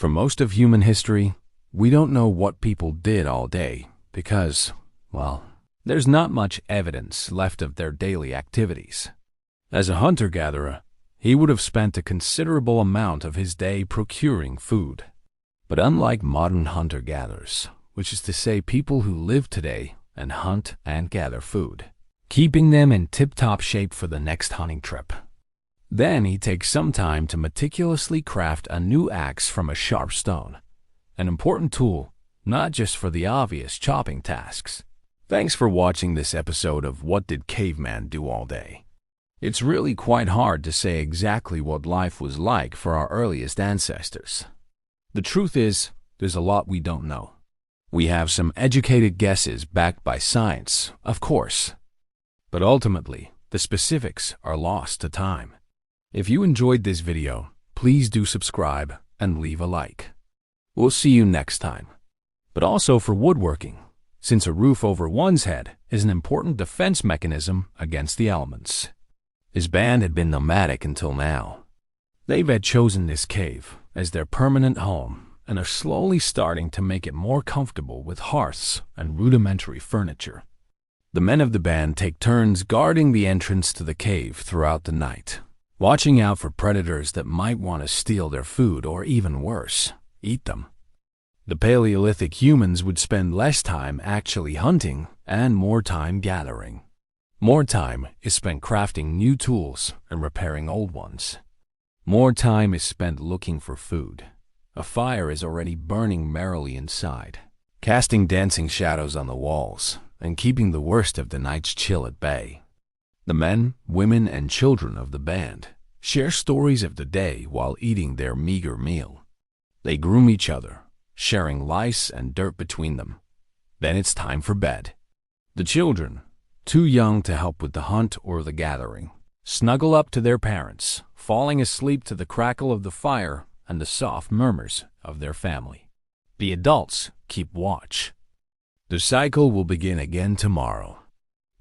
For most of human history, we don't know what people did all day because, well, there's not much evidence left of their daily activities. As a hunter-gatherer, he would have spent a considerable amount of his day procuring food. But unlike modern hunter-gatherers, which is to say people who live today and hunt and gather food, keeping them in tip-top shape for the next hunting trip, then he takes some time to meticulously craft a new axe from a sharp stone, an important tool not just for the obvious chopping tasks. Thanks for watching this episode of What Did Caveman Do All Day? It's really quite hard to say exactly what life was like for our earliest ancestors. The truth is, there's a lot we don't know. We have some educated guesses backed by science, of course. But ultimately, the specifics are lost to time. If you enjoyed this video, please do subscribe and leave a like. We'll see you next time. But also for woodworking, since a roof over one's head is an important defense mechanism against the elements. His band had been nomadic until now. They've had chosen this cave as their permanent home and are slowly starting to make it more comfortable with hearths and rudimentary furniture. The men of the band take turns guarding the entrance to the cave throughout the night, watching out for predators that might want to steal their food or, even worse, eat them. The Paleolithic humans would spend less time actually hunting and more time gathering. More time is spent crafting new tools and repairing old ones. More time is spent looking for food. A fire is already burning merrily inside, casting dancing shadows on the walls and keeping the worst of the night's chill at bay. The men, women, and children of the band share stories of the day while eating their meager meal. They groom each other, sharing lice and dirt between them. Then it's time for bed. The children, too young to help with the hunt or the gathering, snuggle up to their parents, falling asleep to the crackle of the fire and the soft murmurs of their family. The adults keep watch. The cycle will begin again tomorrow.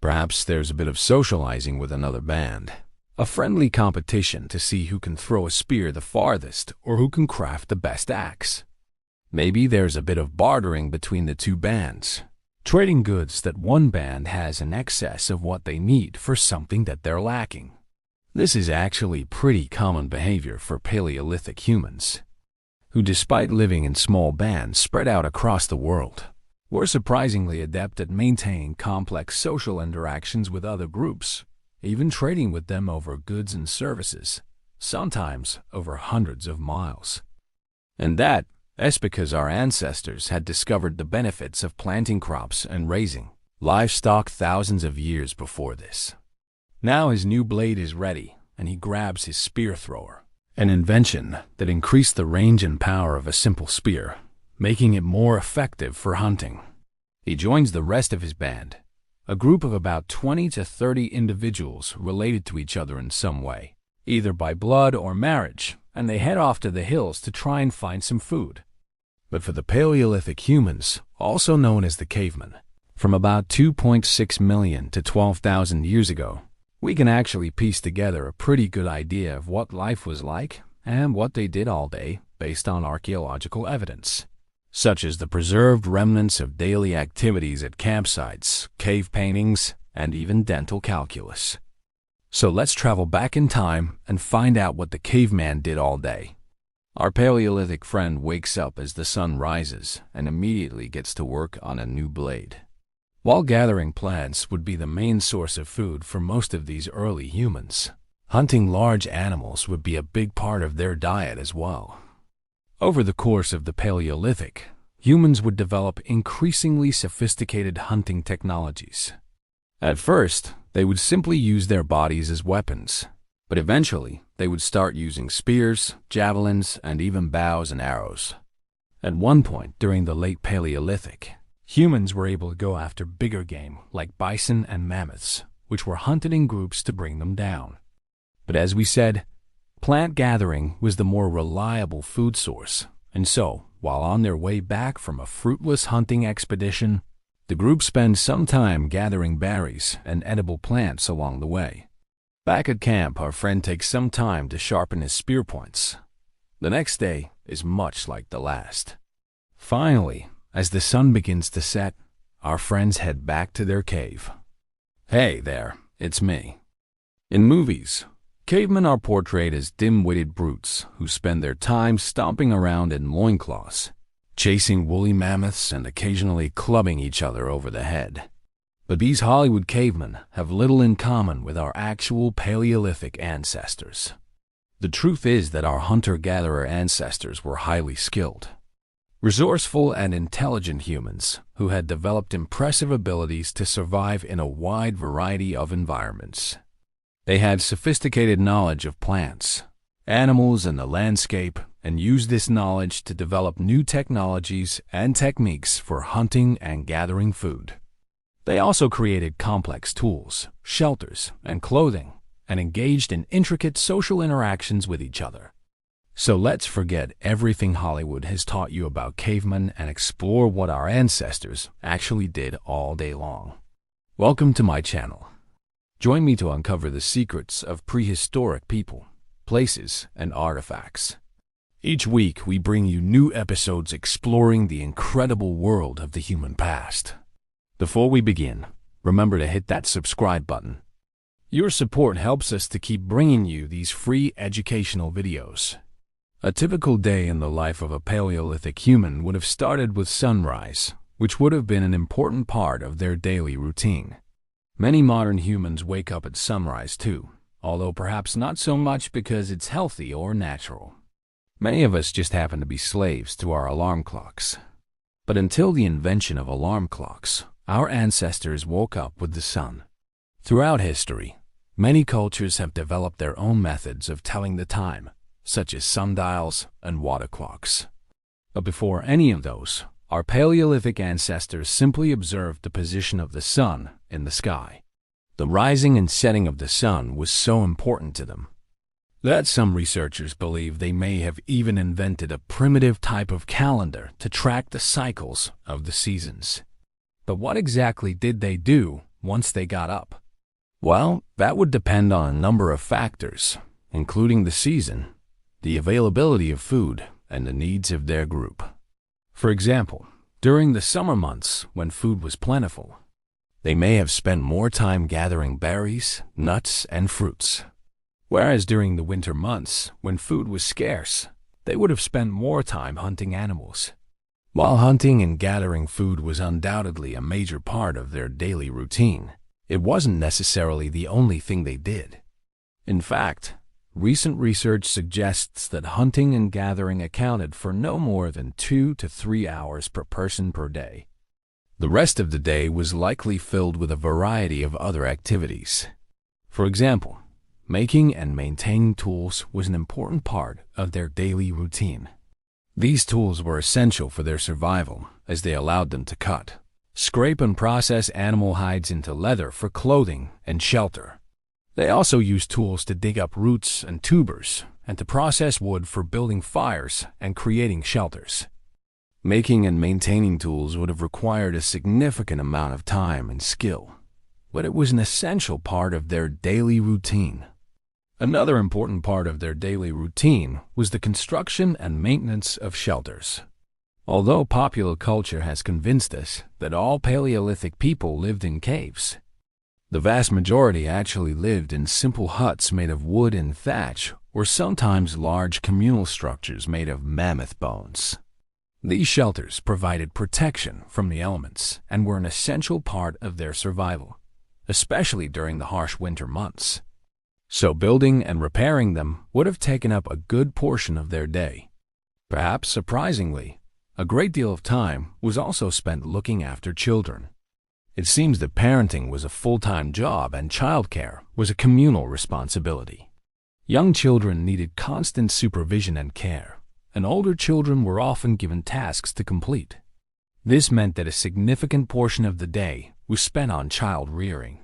Perhaps there's a bit of socializing with another band, a friendly competition to see who can throw a spear the farthest or who can craft the best axe. Maybe there's a bit of bartering between the two bands, trading goods that one band has in excess of what they need for something that they're lacking. This is actually pretty common behavior for Paleolithic humans, who despite living in small bands spread out across the world, were surprisingly adept at maintaining complex social interactions with other groups, even trading with them over goods and services, sometimes over hundreds of miles. And that's because our ancestors had discovered the benefits of planting crops and raising livestock thousands of years before this. Now his new blade is ready, and he grabs his spear thrower, an invention that increased the range and power of a simple spear, making it more effective for hunting. He joins the rest of his band, a group of about 20 to 30 individuals related to each other in some way, either by blood or marriage, and they head off to the hills to try and find some food. But for the Paleolithic humans, also known as the cavemen, from about 2.6 million to 12,000 years ago, we can actually piece together a pretty good idea of what life was like and what they did all day based on archaeological evidence, such as the preserved remnants of daily activities at campsites, cave paintings, and even dental calculus. So let's travel back in time and find out what the caveman did all day. Our Paleolithic friend wakes up as the sun rises and immediately gets to work on a new blade. While gathering plants would be the main source of food for most of these early humans, hunting large animals would be a big part of their diet as well. Over the course of the Paleolithic, humans would develop increasingly sophisticated hunting technologies. At first, they would simply use their bodies as weapons, but eventually they would start using spears, javelins, and even bows and arrows. At one point during the late Paleolithic, humans were able to go after bigger game like bison and mammoths, which were hunted in groups to bring them down. But as we said, plant gathering was the more reliable food source, and so, while on their way back from a fruitless hunting expedition, the group spends some time gathering berries and edible plants along the way. Back at camp, our friend takes some time to sharpen his spear points. The next day is much like the last. Finally, as the sun begins to set, our friends head back to their cave. Hey there, it's me. In movies, cavemen are portrayed as dim-witted brutes who spend their time stomping around in loincloths, chasing woolly mammoths and occasionally clubbing each other over the head. But these Hollywood cavemen have little in common with our actual Paleolithic ancestors. The truth is that our hunter-gatherer ancestors were highly skilled, resourceful and intelligent humans who had developed impressive abilities to survive in a wide variety of environments. They had sophisticated knowledge of plants, animals, and the landscape, and used this knowledge to develop new technologies and techniques for hunting and gathering food. They also created complex tools, shelters, and clothing, and engaged in intricate social interactions with each other. So let's forget everything Hollywood has taught you about cavemen and explore what our ancestors actually did all day long. Welcome to my channel. Join me to uncover the secrets of prehistoric people, places, and artifacts. Each week, we bring you new episodes exploring the incredible world of the human past. Before we begin, remember to hit that subscribe button. Your support helps us to keep bringing you these free educational videos. A typical day in the life of a Paleolithic human would have started with sunrise, which would have been an important part of their daily routine. Many modern humans wake up at sunrise too, although perhaps not so much because it's healthy or natural. Many of us just happen to be slaves to our alarm clocks. But until the invention of alarm clocks, our ancestors woke up with the sun. Throughout history, many cultures have developed their own methods of telling the time, such as sundials and water clocks. But before any of those, our Paleolithic ancestors simply observed the position of the sun in the sky. The rising and setting of the sun was so important to them that some researchers believe they may have even invented a primitive type of calendar to track the cycles of the seasons. But what exactly did they do once they got up? Well, that would depend on a number of factors, including the season, the availability of food, and the needs of their group. For example, during the summer months when food was plentiful, they may have spent more time gathering berries, nuts, and fruits. Whereas during the winter months, when food was scarce, they would have spent more time hunting animals. While hunting and gathering food was undoubtedly a major part of their daily routine, it wasn't necessarily the only thing they did. In fact, recent research suggests that hunting and gathering accounted for no more than 2 to 3 hours per person per day. The rest of the day was likely filled with a variety of other activities. For example, making and maintaining tools was an important part of their daily routine. These tools were essential for their survival as they allowed them to cut, scrape, and process animal hides into leather for clothing and shelter. They also used tools to dig up roots and tubers and to process wood for building fires and creating shelters. Making and maintaining tools would have required a significant amount of time and skill, but it was an essential part of their daily routine. Another important part of their daily routine was the construction and maintenance of shelters. Although popular culture has convinced us that all Paleolithic people lived in caves, the vast majority actually lived in simple huts made of wood and thatch, or sometimes large communal structures made of mammoth bones. These shelters provided protection from the elements and were an essential part of their survival, especially during the harsh winter months. So building and repairing them would have taken up a good portion of their day. Perhaps surprisingly, a great deal of time was also spent looking after children. It seems that parenting was a full-time job and childcare was a communal responsibility. Young children needed constant supervision and care, and older children were often given tasks to complete. This meant that a significant portion of the day was spent on child rearing.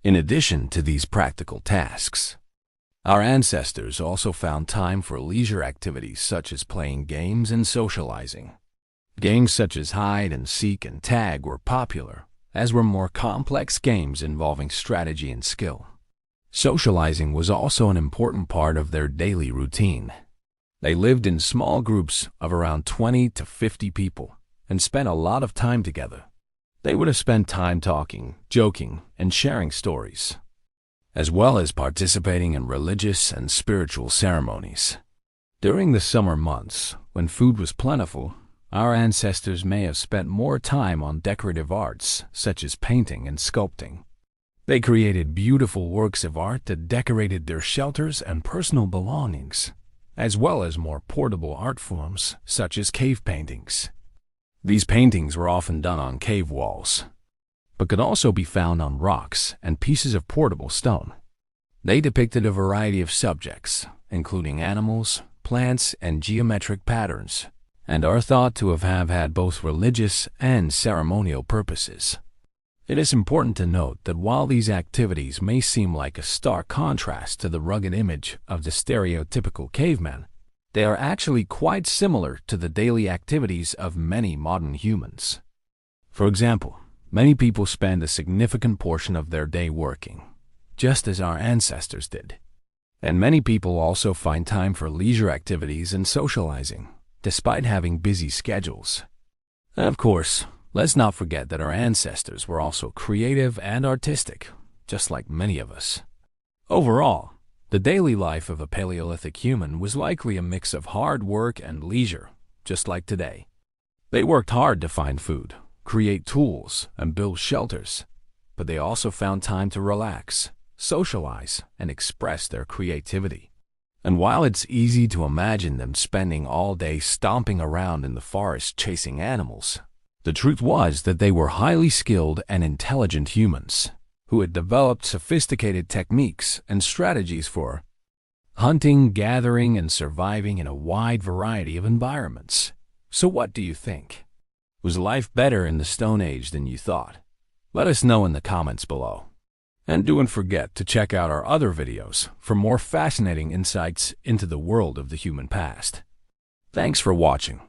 In addition to these practical tasks, our ancestors also found time for leisure activities such as playing games and socializing. Games such as hide and seek and tag were popular, as were more complex games involving strategy and skill. Socializing was also an important part of their daily routine. They lived in small groups of around 20 to 50 people and spent a lot of time together. They would have spent time talking, joking, and sharing stories, as well as participating in religious and spiritual ceremonies. During the summer months, when food was plentiful, our ancestors may have spent more time on decorative arts, such as painting and sculpting. They created beautiful works of art that decorated their shelters and personal belongings, as well as more portable art forms, such as cave paintings. These paintings were often done on cave walls, but could also be found on rocks and pieces of portable stone. They depicted a variety of subjects, including animals, plants, and geometric patterns, and are thought to have had both religious and ceremonial purposes. It is important to note that while these activities may seem like a stark contrast to the rugged image of the stereotypical caveman, they are actually quite similar to the daily activities of many modern humans. For example, many people spend a significant portion of their day working, just as our ancestors did. And many people also find time for leisure activities and socializing, despite having busy schedules. And of course, let's not forget that our ancestors were also creative and artistic, just like many of us. Overall, the daily life of a Paleolithic human was likely a mix of hard work and leisure, just like today. They worked hard to find food, create tools, and build shelters, but they also found time to relax, socialize, and express their creativity. And while it's easy to imagine them spending all day stomping around in the forest chasing animals, the truth was that they were highly skilled and intelligent humans who had developed sophisticated techniques and strategies for hunting, gathering, and surviving in a wide variety of environments. So what do you think? Was life better in the Stone Age than you thought? Let us know in the comments below. And don't forget to check out our other videos for more fascinating insights into the world of the human past. Thanks for watching.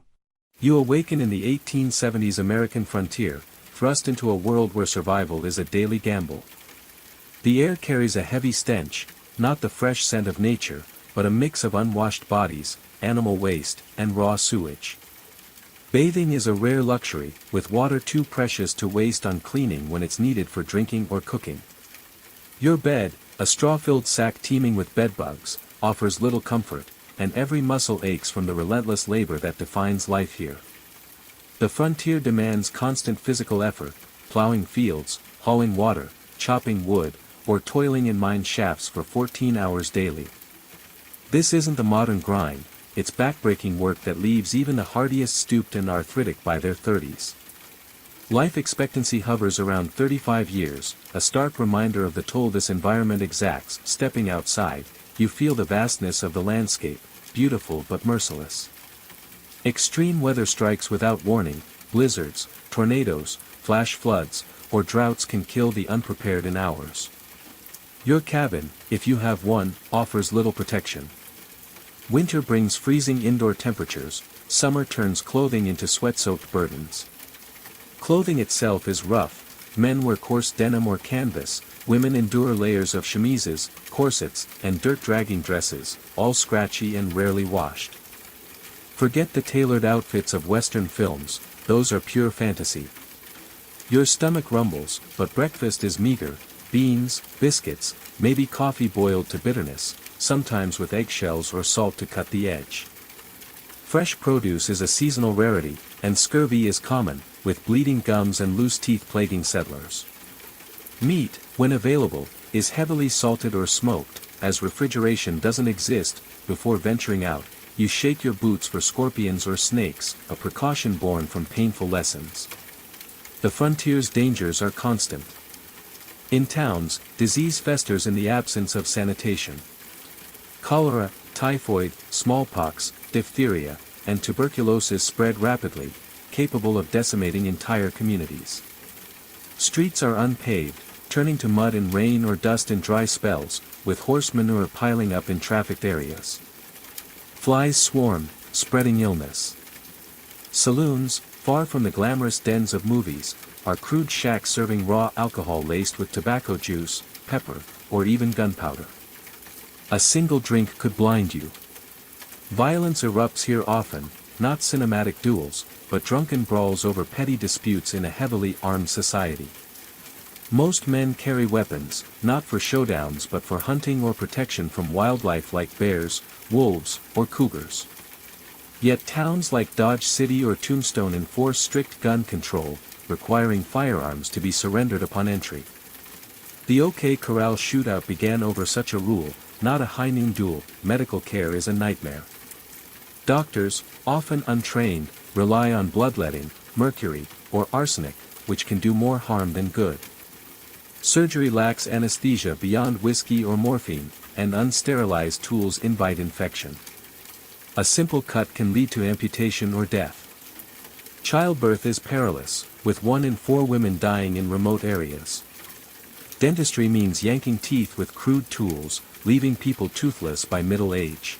You awaken in the 1870s American frontier, thrust into a world where survival is a daily gamble. The air carries a heavy stench, not the fresh scent of nature, but a mix of unwashed bodies, animal waste, and raw sewage. Bathing is a rare luxury, with water too precious to waste on cleaning when it's needed for drinking or cooking. Your bed, a straw-filled sack teeming with bedbugs, offers little comfort, and every muscle aches from the relentless labor that defines life here. The frontier demands constant physical effort, plowing fields, hauling water, chopping wood, or toiling in mine shafts for 14 hours daily. This isn't the modern grind, it's backbreaking work that leaves even the hardiest stooped and arthritic by their 30s. Life expectancy hovers around 35 years, a stark reminder of the toll this environment exacts. Stepping outside, you feel the vastness of the landscape, beautiful but merciless. Extreme weather strikes without warning, blizzards, tornadoes, flash floods, or droughts can kill the unprepared in hours. Your cabin, if you have one, offers little protection. Winter brings freezing indoor temperatures, summer turns clothing into sweat-soaked burdens. Clothing itself is rough, men wear coarse denim or canvas, women endure layers of chemises, corsets, and dirt-dragging dresses, all scratchy and rarely washed. Forget the tailored outfits of Western films, those are pure fantasy. Your stomach rumbles, but breakfast is meager, beans, biscuits, maybe coffee boiled to bitterness, sometimes with eggshells or salt to cut the edge. Fresh produce is a seasonal rarity, and scurvy is common, with bleeding gums and loose teeth plaguing settlers. Meat, when available, is heavily salted or smoked, as refrigeration doesn't exist. Before venturing out, you shake your boots for scorpions or snakes, a precaution born from painful lessons. The frontier's dangers are constant. In towns, disease festers in the absence of sanitation. Cholera, typhoid, smallpox, diphtheria, and tuberculosis spread rapidly, capable of decimating entire communities. Streets are unpaved, turning to mud in rain or dust in dry spells, with horse manure piling up in trafficked areas. Flies swarm, spreading illness. Saloons, far from the glamorous dens of movies, are crude shacks serving raw alcohol laced with tobacco juice, pepper, or even gunpowder. A single drink could blind you. Violence erupts here often, not cinematic duels, but drunken brawls over petty disputes in a heavily armed society. Most men carry weapons, not for showdowns but for hunting or protection from wildlife like bears, wolves, or cougars. Yet towns like Dodge City or Tombstone enforce strict gun control, requiring firearms to be surrendered upon entry. The OK Corral shootout began over such a rule, not a high noon duel. Medical care is a nightmare. Doctors, often untrained, rely on bloodletting, mercury, or arsenic, which can do more harm than good. Surgery lacks anesthesia beyond whiskey or morphine, and unsterilized tools invite infection. A simple cut can lead to amputation or death. Childbirth is perilous, with 1 in 4 women dying in remote areas. Dentistry means yanking teeth with crude tools, leaving people toothless by middle age.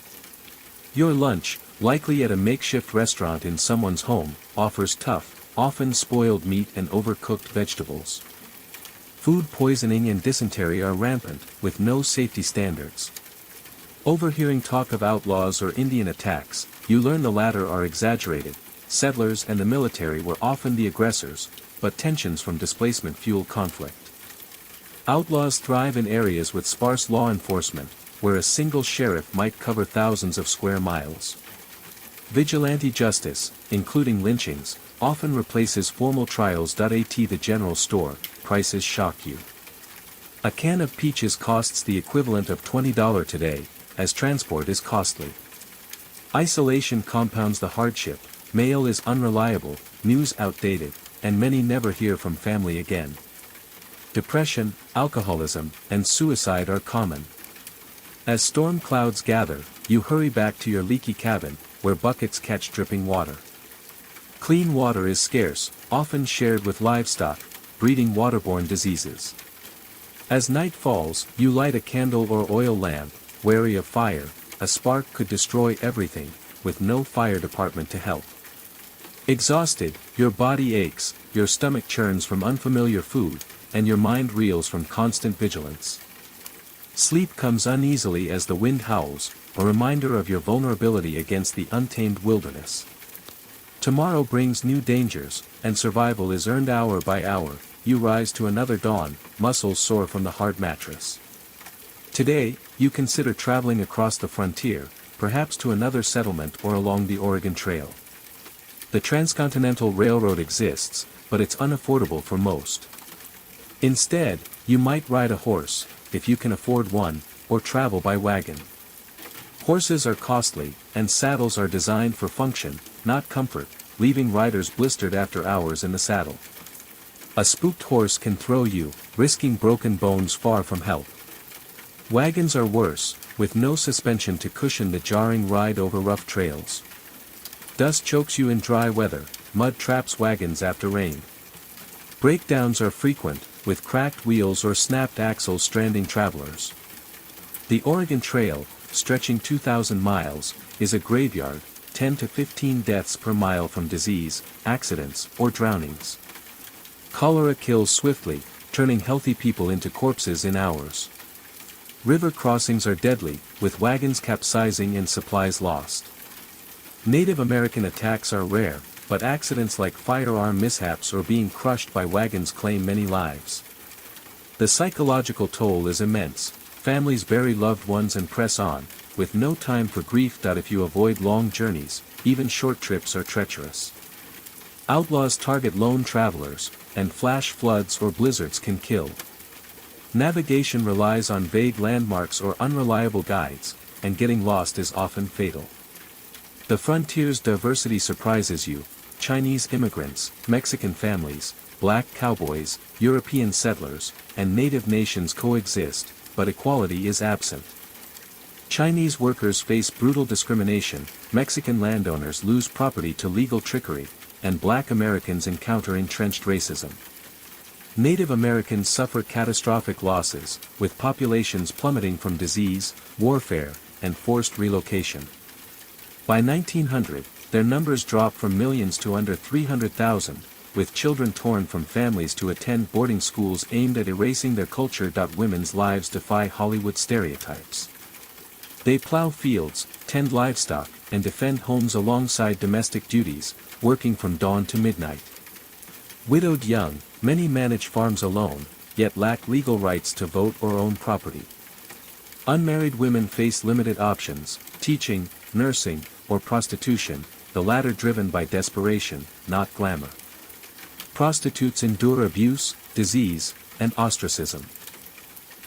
Your lunch, likely at a makeshift restaurant in someone's home, offers tough, often spoiled meat and overcooked vegetables. Food poisoning and dysentery are rampant, with no safety standards. Overhearing talk of outlaws or Indian attacks, you learn the latter are exaggerated. Settlers and the military were often the aggressors, but tensions from displacement fuel conflict. Outlaws thrive in areas with sparse law enforcement, where a single sheriff might cover thousands of square miles. Vigilante justice, including lynchings, often replaces formal trials. At the general store, prices shock you. A can of peaches costs the equivalent of $20 today, as transport is costly. Isolation compounds the hardship, mail is unreliable, news outdated, and many never hear from family again. Depression, alcoholism, and suicide are common. As storm clouds gather, you hurry back to your leaky cabin, where buckets catch dripping water. Clean water is scarce, often shared with livestock, breeding waterborne diseases. As night falls, you light a candle or oil lamp, wary of fire. A spark could destroy everything, with no fire department to help. Exhausted, your body aches, your stomach churns from unfamiliar food, and your mind reels from constant vigilance. Sleep comes uneasily as the wind howls, a reminder of your vulnerability against the untamed wilderness. Tomorrow brings new dangers, and survival is earned hour by hour. You rise to another dawn, muscles sore from the hard mattress. Today, you consider traveling across the frontier, perhaps to another settlement or along the Oregon Trail. The Transcontinental Railroad exists, but it's unaffordable for most. Instead, you might ride a horse, if you can afford one, or travel by wagon. Horses are costly, and saddles are designed for function, not comfort, leaving riders blistered after hours in the saddle. A spooked horse can throw you, risking broken bones far from help. Wagons are worse, with no suspension to cushion the jarring ride over rough trails. Dust chokes you in dry weather, mud traps wagons after rain. Breakdowns are frequent, with cracked wheels or snapped axles stranding travelers. The Oregon Trail, stretching 2,000 miles, is a graveyard, 10 to 15 deaths per mile from disease, accidents, or drownings. Cholera kills swiftly, turning healthy people into corpses in hours. River crossings are deadly, with wagons capsizing and supplies lost. Native American attacks are rare, but accidents like firearm mishaps or being crushed by wagons claim many lives. The psychological toll is immense. Families bury loved ones and press on, with no time for grief. If you avoid long journeys, even short trips are treacherous. Outlaws target lone travelers, and flash floods or blizzards can kill. Navigation relies on vague landmarks or unreliable guides, and getting lost is often fatal. The frontier's diversity surprises you: Chinese immigrants, Mexican families, black cowboys, European settlers, and native nations coexist, but equality is absent. Chinese workers face brutal discrimination, Mexican landowners lose property to legal trickery, and black Americans encounter entrenched racism. Native Americans suffer catastrophic losses, with populations plummeting from disease, warfare, and forced relocation. By 1900, their numbers dropped from millions to under 300,000, with children torn from families to attend boarding schools aimed at erasing their culture. Women's lives defy Hollywood stereotypes. They plow fields, tend livestock, and defend homes alongside domestic duties, working from dawn to midnight. Widowed young, many manage farms alone, yet lack legal rights to vote or own property. Unmarried women face limited options, teaching, nursing, or prostitution, the latter driven by desperation, not glamour. Prostitutes endure abuse, disease, and ostracism.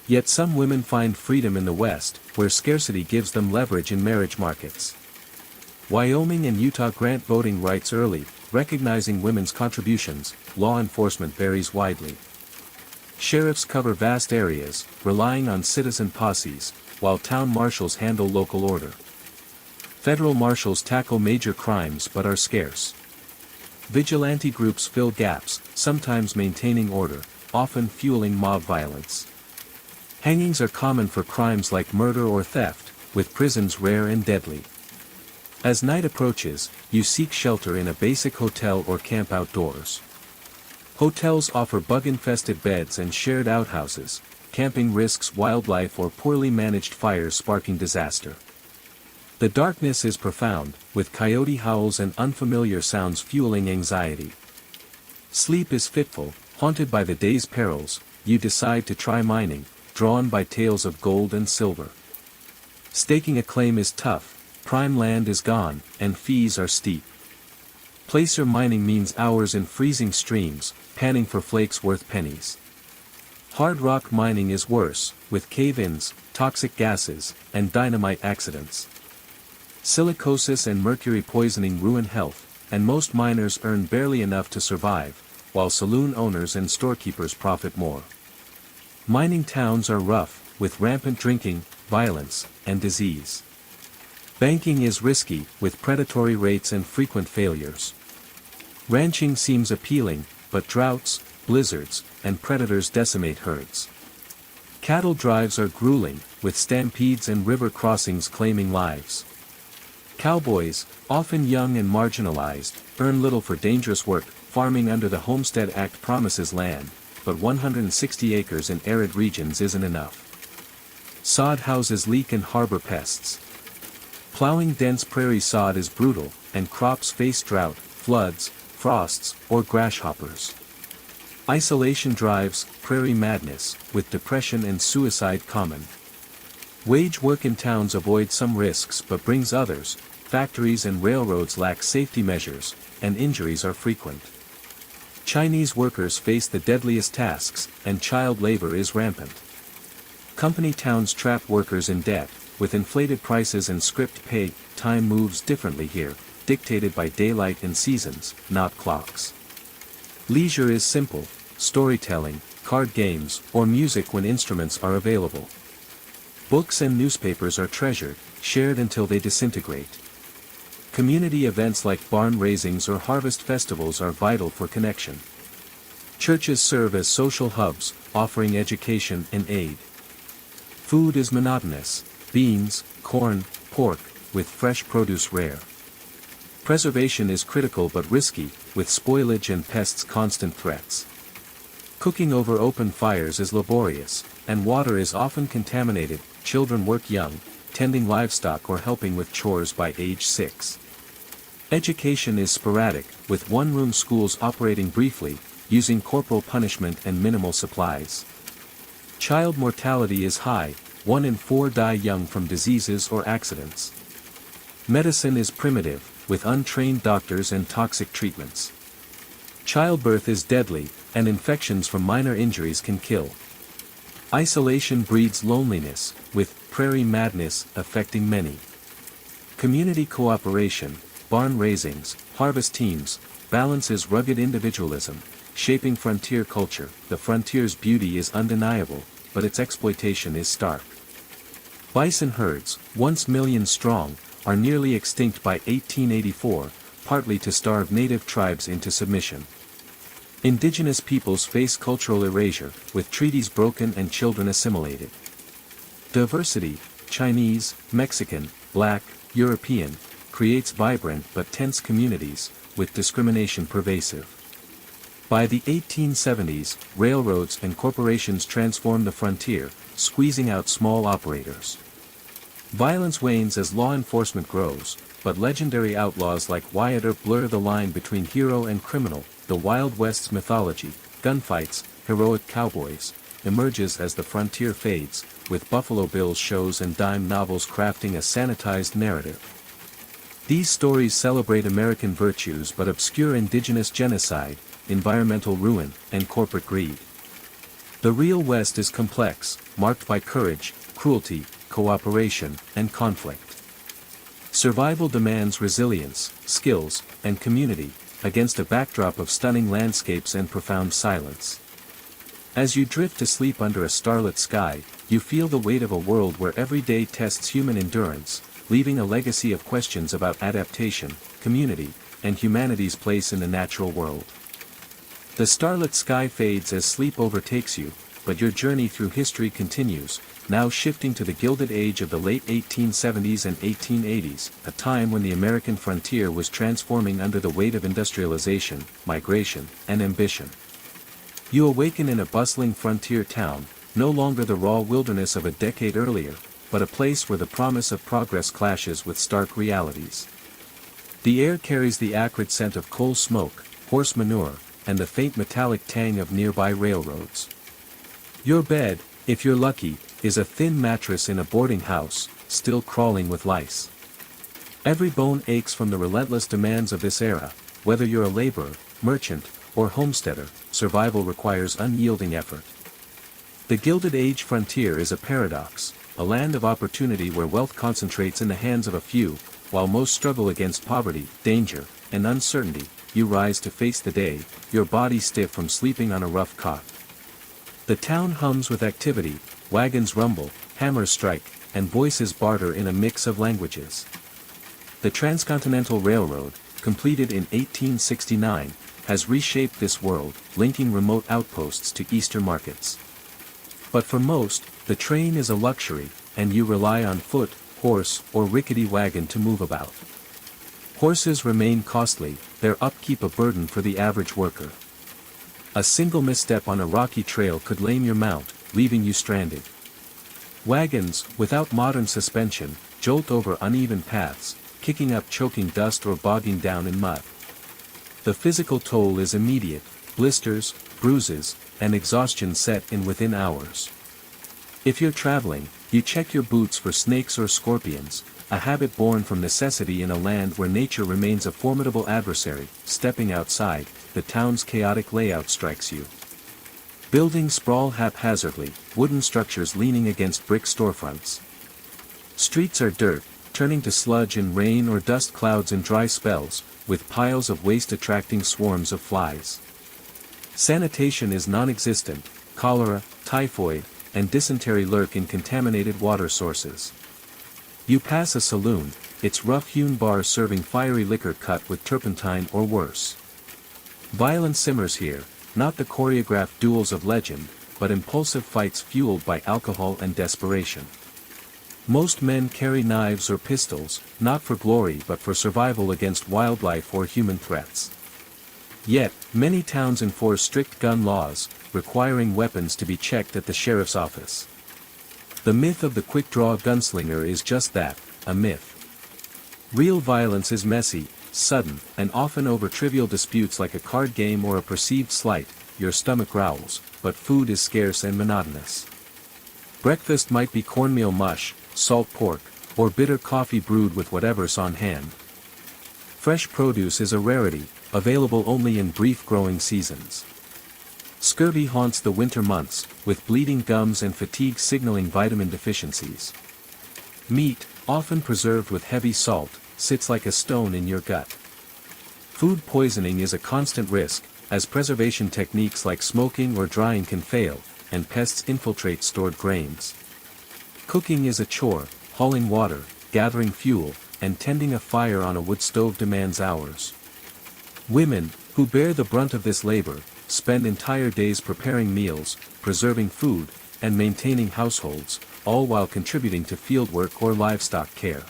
Yet some women find freedom in the West, where scarcity gives them leverage in marriage markets. Wyoming and Utah grant voting rights early, recognizing women's contributions. Law enforcement varies widely. Sheriffs cover vast areas, relying on citizen posses, while town marshals handle local order. Federal marshals tackle major crimes but are scarce. Vigilante groups fill gaps, sometimes maintaining order, often fueling mob violence. Hangings are common for crimes like murder or theft, with prisons rare and deadly. As night approaches, you seek shelter in a basic hotel or camp outdoors. Hotels offer bug-infested beds and shared outhouses. Camping risks wildlife or poorly managed fires sparking disaster. The darkness is profound, with coyote howls and unfamiliar sounds fueling anxiety. Sleep is fitful, haunted by the day's perils. You decide to try mining, drawn by tales of gold and silver. Staking a claim is tough, prime land is gone, and fees are steep. Placer mining means hours in freezing streams, panning for flakes worth pennies. Hard rock mining is worse, with cave-ins, toxic gases, and dynamite accidents. Silicosis and mercury poisoning ruin health, and most miners earn barely enough to survive, while saloon owners and storekeepers profit more. Mining towns are rough, with rampant drinking, violence, and disease. Banking is risky, with predatory rates and frequent failures. Ranching seems appealing, but droughts, blizzards, and predators decimate herds. Cattle drives are grueling, with stampedes and river crossings claiming lives. Cowboys, often young and marginalized, earn little for dangerous work. Farming under the Homestead Act promises land, but 160 acres in arid regions isn't enough. Sod houses leak and harbor pests. Plowing dense prairie sod is brutal, and crops face drought, floods, frosts, or grasshoppers. Isolation drives prairie madness, with depression and suicide common. Wage work in towns avoids some risks but brings others. Factories and railroads lack safety measures, and injuries are frequent. Chinese workers face the deadliest tasks, and child labor is rampant. Company towns trap workers in debt, with inflated prices and script pay. Time moves differently here, dictated by daylight and seasons, not clocks. Leisure is simple, storytelling, card games, or music when instruments are available. Books and newspapers are treasured, shared until they disintegrate. Community events like barn raisings or harvest festivals are vital for connection. Churches serve as social hubs, offering education and aid. Food is monotonous: beans, corn, pork, with fresh produce rare. Preservation is critical but risky, with spoilage and pests constant threats. Cooking over open fires is laborious, and water is often contaminated. Children work young, tending livestock or helping with chores by age 6. Education is sporadic, with one-room schools operating briefly, using corporal punishment and minimal supplies. Child mortality is high, 1 in 4 die young from diseases or accidents. Medicine is primitive, with untrained doctors and toxic treatments. Childbirth is deadly, and infections from minor injuries can kill. Isolation breeds loneliness, with prairie madness affecting many. Community cooperation, barn raisings, harvest teams, balances rugged individualism, shaping frontier culture. The frontier's beauty is undeniable, but its exploitation is stark. Bison herds, once millions strong, are nearly extinct by 1884, partly to starve native tribes into submission. Indigenous peoples face cultural erasure, with treaties broken and children assimilated. Diversity, Chinese, Mexican, Black, European, creates vibrant but tense communities, with discrimination pervasive. By the 1870s, railroads and corporations transformed the frontier, squeezing out small operators. Violence wanes as law enforcement grows, but legendary outlaws like Wyatt Earp blur the line between hero and criminal. The Wild West's mythology, gunfights, heroic cowboys, emerges as the frontier fades, with Buffalo Bills shows and dime novels crafting a sanitized narrative. These stories celebrate American virtues but obscure indigenous genocide, environmental ruin, and corporate greed. The real West is complex, marked by courage, cruelty, cooperation, and conflict. Survival demands resilience, skills, and community, against a backdrop of stunning landscapes and profound silence. As you drift to sleep under a starlit sky, you feel the weight of a world where every day tests human endurance, leaving a legacy of questions about adaptation, community, and humanity's place in the natural world. The starlit sky fades as sleep overtakes you, but your journey through history continues, now shifting to the Gilded Age of the late 1870s and 1880s, a time when the American frontier was transforming under the weight of industrialization, migration, and ambition. You awaken in a bustling frontier town, no longer the raw wilderness of a decade earlier, but a place where the promise of progress clashes with stark realities. The air carries the acrid scent of coal smoke, horse manure, and the faint metallic tang of nearby railroads. Your bed, if you're lucky, is a thin mattress in a boarding house, still crawling with lice. Every bone aches from the relentless demands of this era. Whether you're a laborer, merchant, or homesteader, survival requires unyielding effort. The Gilded Age frontier is a paradox, a land of opportunity where wealth concentrates in the hands of a few, while most struggle against poverty, danger, and uncertainty. You rise to face the day, your body stiff from sleeping on a rough cot. The town hums with activity, wagons rumble, hammers strike, and voices barter in a mix of languages. The Transcontinental Railroad, completed in 1869, has reshaped this world, linking remote outposts to Eastern markets. But for most, the train is a luxury, and you rely on foot, horse, or rickety wagon to move about. Horses remain costly, their upkeep a burden for the average worker. A single misstep on a rocky trail could lame your mount, leaving you stranded. Wagons, without modern suspension, jolt over uneven paths, kicking up choking dust or bogging down in mud. The physical toll is immediate, blisters, bruises, and exhaustion set in within hours. If you're traveling, you check your boots for snakes or scorpions, a habit born from necessity in a land where nature remains a formidable adversary. Stepping outside, the town's chaotic layout strikes you. Buildings sprawl haphazardly, wooden structures leaning against brick storefronts. Streets are dirt, turning to sludge in rain or dust clouds in dry spells, with piles of waste attracting swarms of flies. Sanitation is non-existent, cholera, typhoid, and dysentery lurk in contaminated water sources. You pass a saloon, its rough-hewn bars serving fiery liquor cut with turpentine or worse. Violence simmers here, not the choreographed duels of legend, but impulsive fights fueled by alcohol and desperation. Most men carry knives or pistols, not for glory but for survival against wildlife or human threats. Yet, many towns enforce strict gun laws, requiring weapons to be checked at the sheriff's office. The myth of the quick-draw gunslinger is just that, a myth. Real violence is messy, sudden, and often over trivial disputes like a card game or a perceived slight. Your stomach growls, but food is scarce and monotonous. Breakfast might be cornmeal mush, salt pork, or bitter coffee brewed with whatever's on hand. Fresh produce is a rarity, available only in brief growing seasons. Scurvy haunts the winter months, with bleeding gums and fatigue signaling vitamin deficiencies. Meat, often preserved with heavy salt, sits like a stone in your gut. Food poisoning is a constant risk, as preservation techniques like smoking or drying can fail, and pests infiltrate stored grains. Cooking is a chore, hauling water, gathering fuel, and tending a fire on a wood stove demands hours. Women, who bear the brunt of this labor, spend entire days preparing meals, preserving food, and maintaining households, all while contributing to fieldwork or livestock care.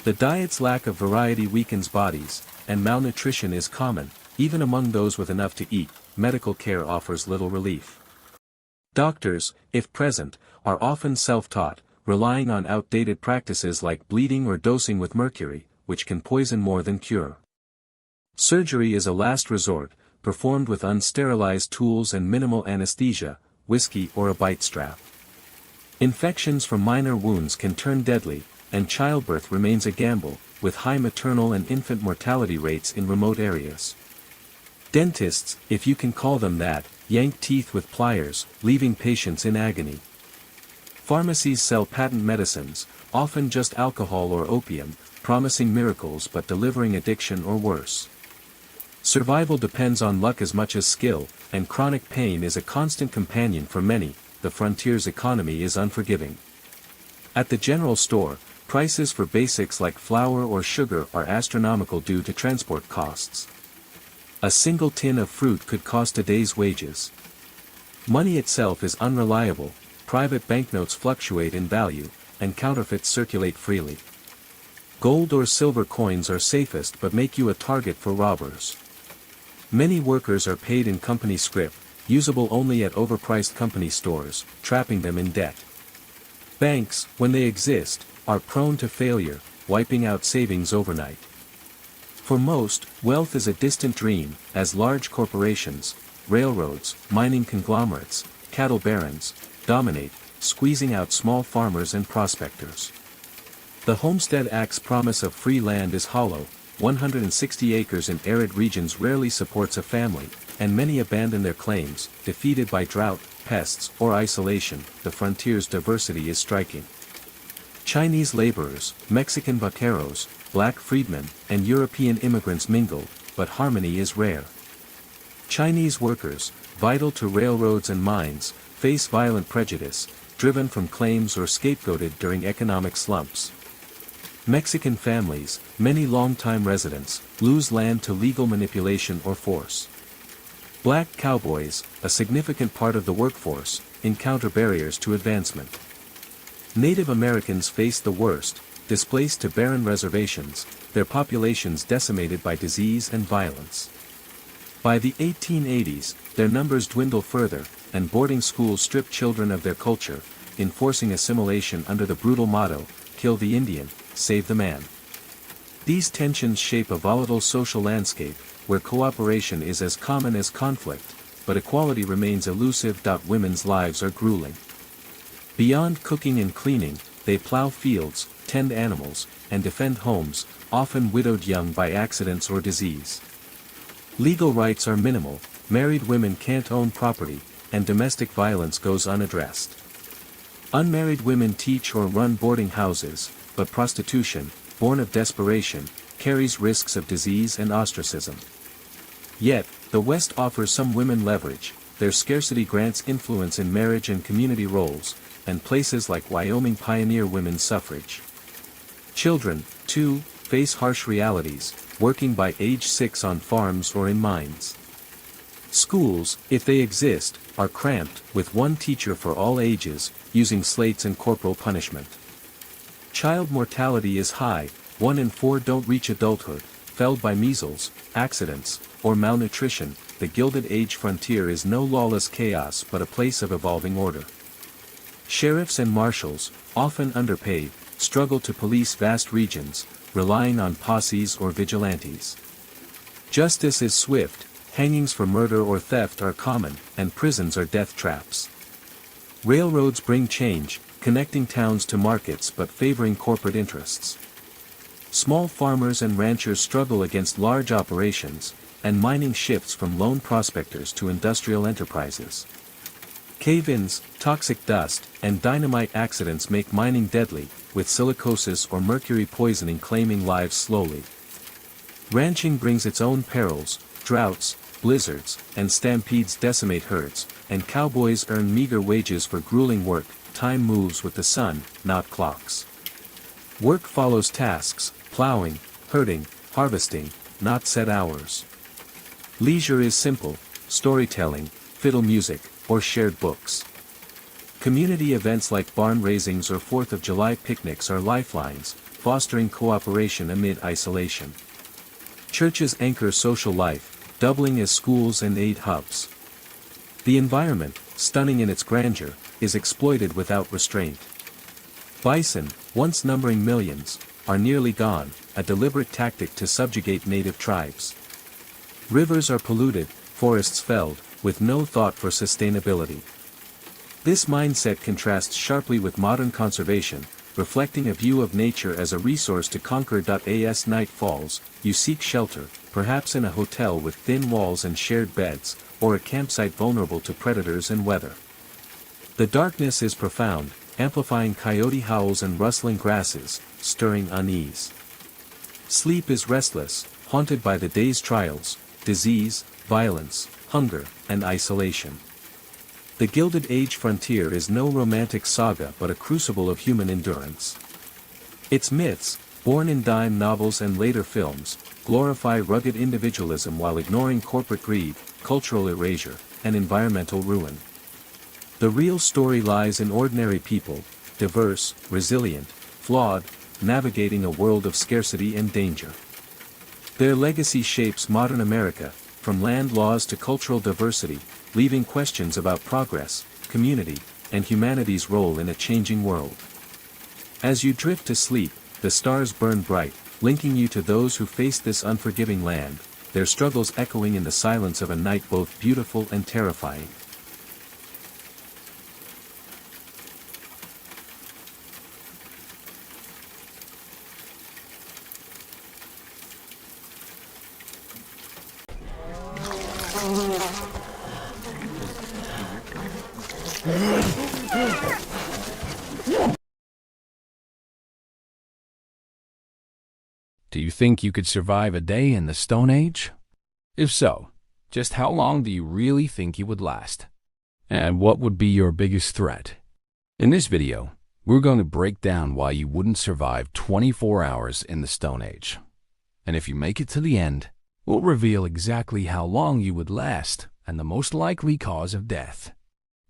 The diet's lack of variety weakens bodies, and malnutrition is common, even among those with enough to eat. Medical care offers little relief. Doctors, if present, are often self-taught, relying on outdated practices like bleeding or dosing with mercury, which can poison more than cure. Surgery is a last resort, performed with unsterilized tools and minimal anesthesia, whiskey or a bite strap. Infections from minor wounds can turn deadly, and childbirth remains a gamble, with high maternal and infant mortality rates in remote areas. Dentists, if you can call them that, yank teeth with pliers, leaving patients in agony. Pharmacies sell patent medicines, often just alcohol or opium, promising miracles but delivering addiction or worse. Survival depends on luck as much as skill, and chronic pain is a constant companion for many. The frontier's economy is unforgiving. At the general store, prices for basics like flour or sugar are astronomical due to transport costs. A single tin of fruit could cost a day's wages. Money itself is unreliable, private banknotes fluctuate in value, and counterfeits circulate freely. Gold or silver coins are safest but make you a target for robbers. Many workers are paid in company scrip, usable only at overpriced company stores, trapping them in debt. Banks, when they exist, are prone to failure, wiping out savings overnight. For most, wealth is a distant dream, as large corporations, railroads, mining conglomerates, cattle barons, dominate, squeezing out small farmers and prospectors. The Homestead Act's promise of free land is hollow. 160 acres in arid regions rarely supports a family, and many abandon their claims, defeated by drought, pests, or isolation. The frontier's diversity is striking. Chinese laborers, Mexican vaqueros, black freedmen, and European immigrants mingle, but harmony is rare. Chinese workers, vital to railroads and mines, face violent prejudice, driven from claims or scapegoated during economic slumps. Mexican families, many long-time residents, lose land to legal manipulation or force. Black cowboys, a significant part of the workforce, encounter barriers to advancement. Native Americans face the worst, displaced to barren reservations, their populations decimated by disease and violence. By the 1880s, their numbers dwindle further, and boarding schools strip children of their culture, enforcing assimilation under the brutal motto, "Kill the Indian, save the man." These tensions shape a volatile social landscape, where cooperation is as common as conflict, but equality remains elusive. Women's lives are grueling. Beyond cooking and cleaning, they plow fields, tend animals, and defend homes, often widowed young by accidents or disease. Legal rights are minimal, married women can't own property, and domestic violence goes unaddressed. Unmarried women teach or run boarding houses, but prostitution, born of desperation, carries risks of disease and ostracism. Yet, the West offers some women leverage. Their scarcity grants influence in marriage and community roles, and places like Wyoming pioneer women's suffrage. Children, too, face harsh realities, working by age 6 on farms or in mines. Schools, if they exist, are cramped, with one teacher for all ages, using slates and corporal punishment. Child mortality is high, 1 in 4 don't reach adulthood, felled by measles, accidents, or malnutrition. The Gilded Age frontier is no lawless chaos but a place of evolving order. Sheriffs and marshals, often underpaid, struggle to police vast regions, relying on posses or vigilantes. Justice is swift, hangings for murder or theft are common, and prisons are death traps. Railroads bring change, connecting towns to markets but favoring corporate interests. Small farmers and ranchers struggle against large operations, and mining shifts from lone prospectors to industrial enterprises. Cave-ins, toxic dust, and dynamite accidents make mining deadly, with silicosis or mercury poisoning claiming lives slowly. Ranching brings its own perils, droughts, blizzards, and stampedes decimate herds, and cowboys earn meager wages for grueling work. Time moves with the sun, not clocks. Work follows tasks, plowing, herding, harvesting, not set hours. Leisure is simple, storytelling, fiddle music, or shared books. Community events like barn raisings or 4th of July picnics are lifelines, fostering cooperation amid isolation. Churches anchor social life, doubling as schools and aid hubs. The environment, stunning in its grandeur, is exploited without restraint. Bison, once numbering millions, are nearly gone, a deliberate tactic to subjugate native tribes. Rivers are polluted, forests felled, with no thought for sustainability. This mindset contrasts sharply with modern conservation, reflecting a view of nature as a resource to conquer. As night falls, you seek shelter, perhaps in a hotel with thin walls and shared beds, or a campsite vulnerable to predators and weather. The darkness is profound, amplifying coyote howls and rustling grasses, stirring unease. Sleep is restless, haunted by the day's trials, disease, violence, hunger, and isolation. The Gilded Age frontier is no romantic saga but a crucible of human endurance. Its myths, born in dime novels and later films, glorify rugged individualism while ignoring corporate greed, cultural erasure, and environmental ruin. The real story lies in ordinary people, diverse, resilient, flawed, navigating a world of scarcity and danger. Their legacy shapes modern America, from land laws to cultural diversity, leaving questions about progress, community, and humanity's role in a changing world. As you drift to sleep, the stars burn bright, linking you to those who face this unforgiving land, their struggles echoing in the silence of a night both beautiful and terrifying. Do you think you could survive a day in the Stone Age? If so, just how long do you really think you would last? And what would be your biggest threat? In this video, we're going to break down why you wouldn't survive 24 hours in the Stone Age. And if you make it to the end, we'll reveal exactly how long you would last and the most likely cause of death.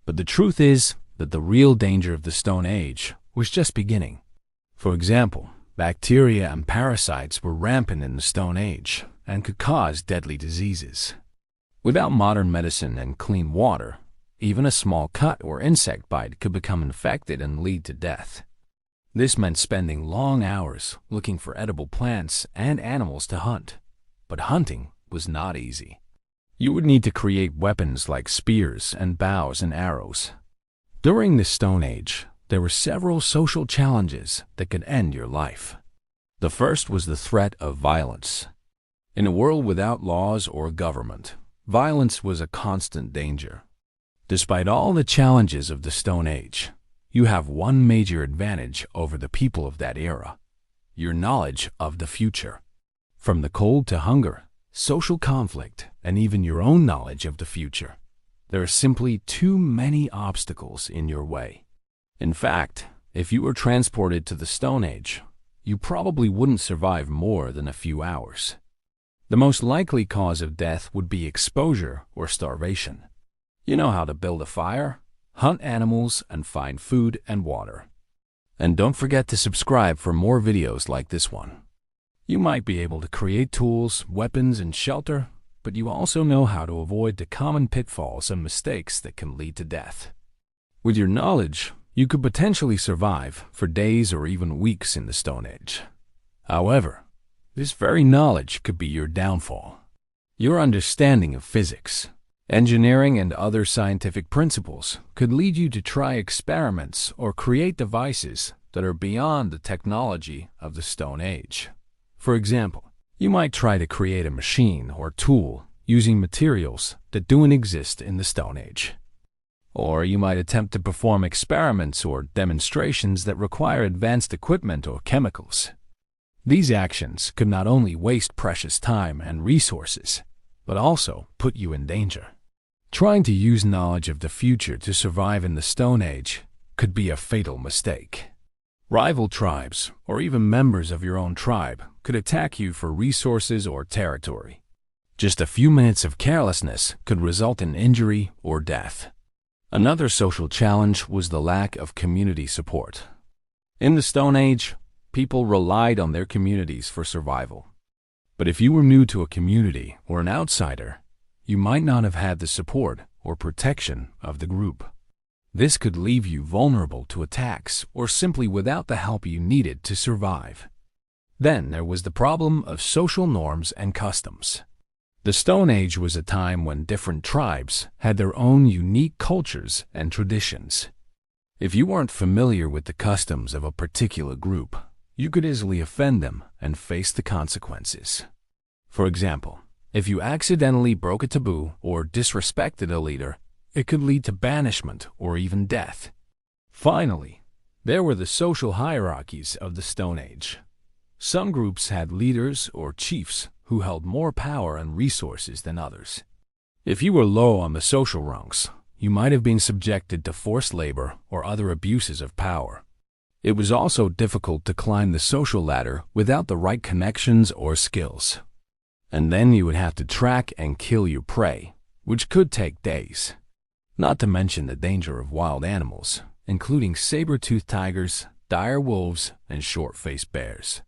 But the truth is that the real danger of the Stone Age was just beginning. For example, bacteria and parasites were rampant in the Stone Age and could cause deadly diseases. Without modern medicine and clean water, even a small cut or insect bite could become infected and lead to death. This meant spending long hours looking for edible plants and animals to hunt. But hunting was not easy. You would need to create weapons like spears and bows and arrows. During the Stone Age, there were several social challenges that could end your life. The first was the threat of violence. In a world without laws or government, violence was a constant danger. Despite all the challenges of the Stone Age, you have one major advantage over the people of that era: your knowledge of the future. From the cold to hunger, social conflict, and even your own knowledge of the future, there are simply too many obstacles in your way. In fact, if you were transported to the Stone Age, you probably wouldn't survive more than a few hours. The most likely cause of death would be exposure or starvation. You know how to build a fire, hunt animals, and find food and water. And don't forget to subscribe for more videos like this one. You might be able to create tools, weapons, and shelter, but you also know how to avoid the common pitfalls and mistakes that can lead to death. With your knowledge, you could potentially survive for days or even weeks in the Stone Age. However, this very knowledge could be your downfall. Your understanding of physics, engineering, and other scientific principles could lead you to try experiments or create devices that are beyond the technology of the Stone Age. For example, you might try to create a machine or tool using materials that don't exist in the Stone Age. Or you might attempt to perform experiments or demonstrations that require advanced equipment or chemicals. These actions could not only waste precious time and resources, but also put you in danger. Trying to use knowledge of the future to survive in the Stone Age could be a fatal mistake. Rival tribes, or even members of your own tribe, could attack you for resources or territory. Just a few minutes of carelessness could result in injury or death. Another social challenge was the lack of community support. In the Stone Age, people relied on their communities for survival. But if you were new to a community or an outsider, you might not have had the support or protection of the group. This could leave you vulnerable to attacks or simply without the help you needed to survive. Then there was the problem of social norms and customs. The Stone Age was a time when different tribes had their own unique cultures and traditions. If you weren't familiar with the customs of a particular group, you could easily offend them and face the consequences. For example, if you accidentally broke a taboo or disrespected a leader, it could lead to banishment or even death. Finally, there were the social hierarchies of the Stone Age. Some groups had leaders or chiefs who held more power and resources than others. If you were low on the social rungs, you might have been subjected to forced labor or other abuses of power. It was also difficult to climb the social ladder without the right connections or skills. And then you would have to track and kill your prey, which could take days. Not to mention the danger of wild animals, including saber-toothed tigers, dire wolves, and short-faced bears.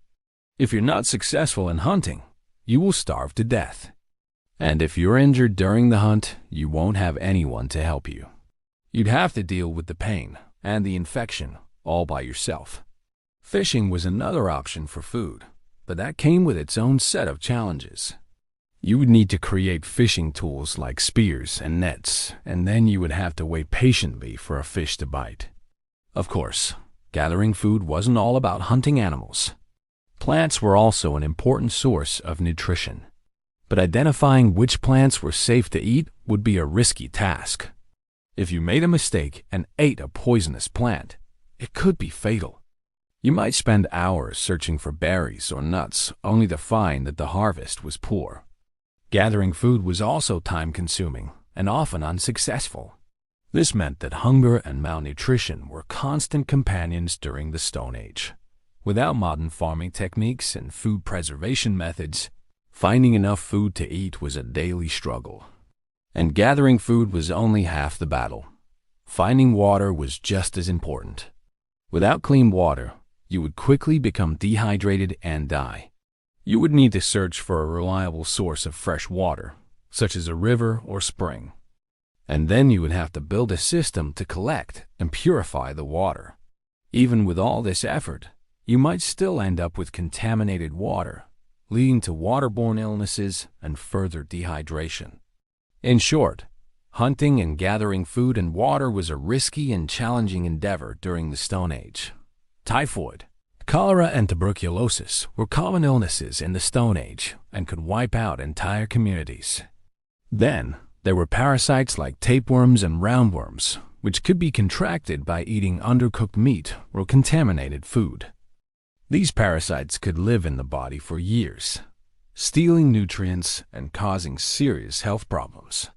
If you're not successful in hunting, you will starve to death. And if you're injured during the hunt, you won't have anyone to help you. You'd have to deal with the pain and the infection all by yourself. Fishing was another option for food, but that came with its own set of challenges. You would need to create fishing tools like spears and nets, and then you would have to wait patiently for a fish to bite. Of course, gathering food wasn't all about hunting animals. Plants were also an important source of nutrition. But identifying which plants were safe to eat would be a risky task. If you made a mistake and ate a poisonous plant, it could be fatal. You might spend hours searching for berries or nuts only to find that the harvest was poor. Gathering food was also time-consuming and often unsuccessful. This meant that hunger and malnutrition were constant companions during the Stone Age. Without modern farming techniques and food preservation methods, finding enough food to eat was a daily struggle. And gathering food was only half the battle. Finding water was just as important. Without clean water, you would quickly become dehydrated and die. You would need to search for a reliable source of fresh water, such as a river or spring. And then you would have to build a system to collect and purify the water. Even with all this effort, you might still end up with contaminated water, leading to waterborne illnesses and further dehydration. In short, hunting and gathering food and water was a risky and challenging endeavor during the Stone Age. Typhoid, cholera, and tuberculosis were common illnesses in the Stone Age and could wipe out entire communities. Then, there were parasites like tapeworms and roundworms, which could be contracted by eating undercooked meat or contaminated food. These parasites could live in the body for years, stealing nutrients and causing serious health problems.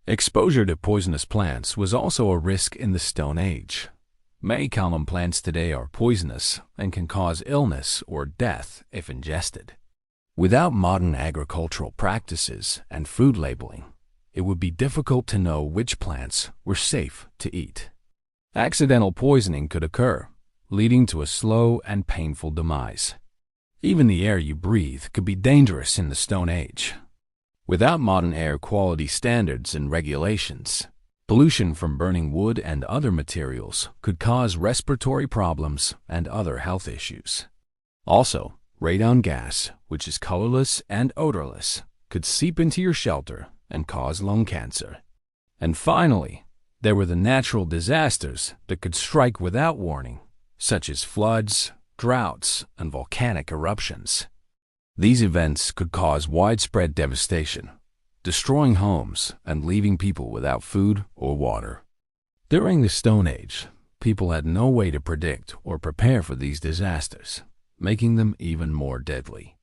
Exposure to poisonous plants was also a risk in the Stone Age. Many common plants today are poisonous and can cause illness or death if ingested. Without modern agricultural practices and food labeling, it would be difficult to know which plants were safe to eat. Accidental poisoning could occur, leading to a slow and painful demise. Even the air you breathe could be dangerous in the Stone Age. Without modern air quality standards and regulations, pollution from burning wood and other materials could cause respiratory problems and other health issues. Also, radon gas, which is colorless and odorless, could seep into your shelter and cause lung cancer. And finally, there were the natural disasters that could strike without warning, such as floods, droughts, and volcanic eruptions. These events could cause widespread devastation, destroying homes and leaving people without food or water. During the Stone Age, people had no way to predict or prepare for these disasters, making them even more deadly.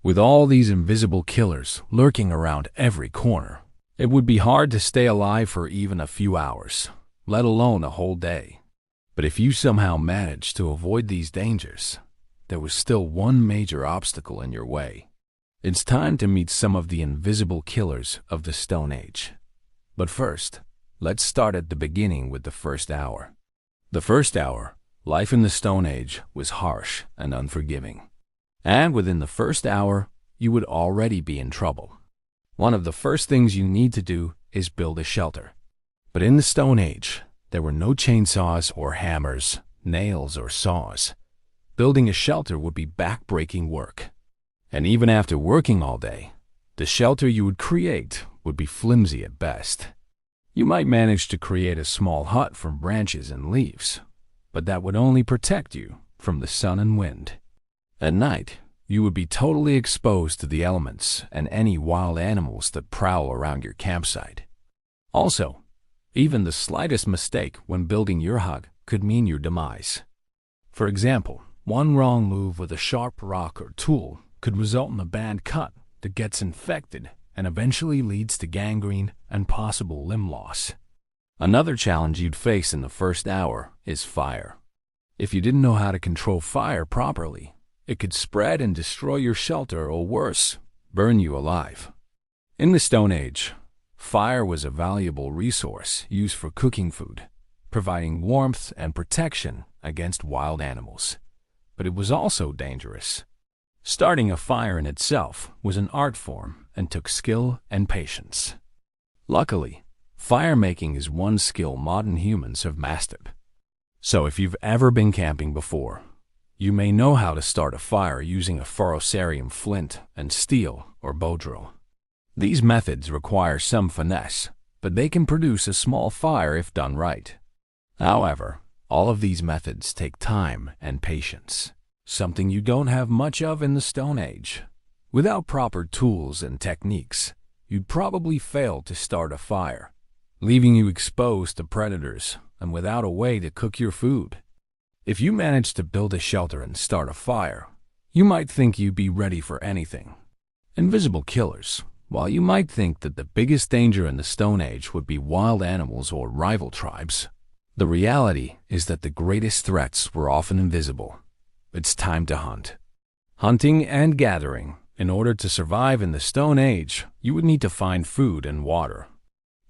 With all these invisible killers lurking around every corner, it would be hard to stay alive for even a few hours, let alone a whole day. But if you somehow managed to avoid these dangers, there was still one major obstacle in your way. It's time to meet some of the invisible killers of the Stone Age. But first, let's start at the beginning with the first hour. The first hour, life in the Stone Age was harsh and unforgiving. And within the first hour, you would already be in trouble. One of the first things you need to do is build a shelter. But in the Stone Age, There were no chainsaws or hammers, nails or saws. Building a shelter would be back-breaking work. And even after working all day, the shelter you would create would be flimsy at best. You might manage to create a small hut from branches and leaves, but that would only protect you from the sun and wind. At night, you would be totally exposed to the elements and any wild animals that prowl around your campsite. Also, even the slightest mistake when building your hut could mean your demise. For example, one wrong move with a sharp rock or tool could result in a bad cut that gets infected and eventually leads to gangrene and possible limb loss. Another challenge you'd face in the first hour is fire. If you didn't know how to control fire properly, it could spread and destroy your shelter or worse, burn you alive. In the Stone Age, fire was a valuable resource used for cooking food, providing warmth and protection against wild animals. But it was also dangerous. Starting a fire in itself was an art form and took skill and patience. Luckily, fire making is one skill modern humans have mastered. So if you've ever been camping before, you may know how to start a fire using a ferrocerium flint and steel or bow drill. These methods require some finesse, but they can produce a small fire if done right. However, all of these methods take time and patience, something you don't have much of in the Stone Age. Without proper tools and techniques, you'd probably fail to start a fire, leaving you exposed to predators and without a way to cook your food. If you manage to build a shelter and start a fire, you might think you'd be ready for anything. Invisible killers. While you might think that the biggest danger in the Stone Age would be wild animals or rival tribes, the reality is that the greatest threats were often invisible. It's time to hunt. Hunting and gathering. In order to survive in the Stone Age, you would need to find food and water.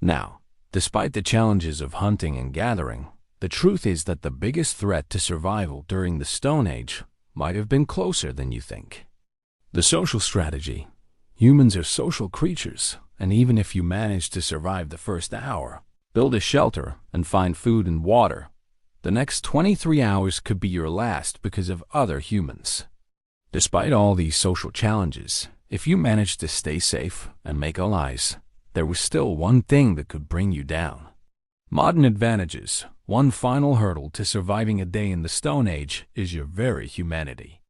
Now, despite the challenges of hunting and gathering, the truth is that the biggest threat to survival during the Stone Age might have been closer than you think. The social strategy. Humans are social creatures, and even if you manage to survive the first hour, build a shelter, and find food and water, the next 23 hours could be your last because of other humans. Despite all these social challenges, if you managed to stay safe and make allies, there was still one thing that could bring you down. Modern advantages. One final hurdle to surviving a day in the Stone Age is your very humanity.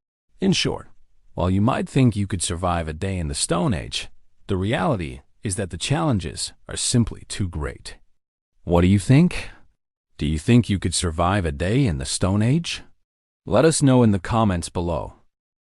In short, while you might think you could survive a day in the Stone Age, the reality is that the challenges are simply too great. What do you think? Do you think you could survive a day in the Stone Age? Let us know in the comments below.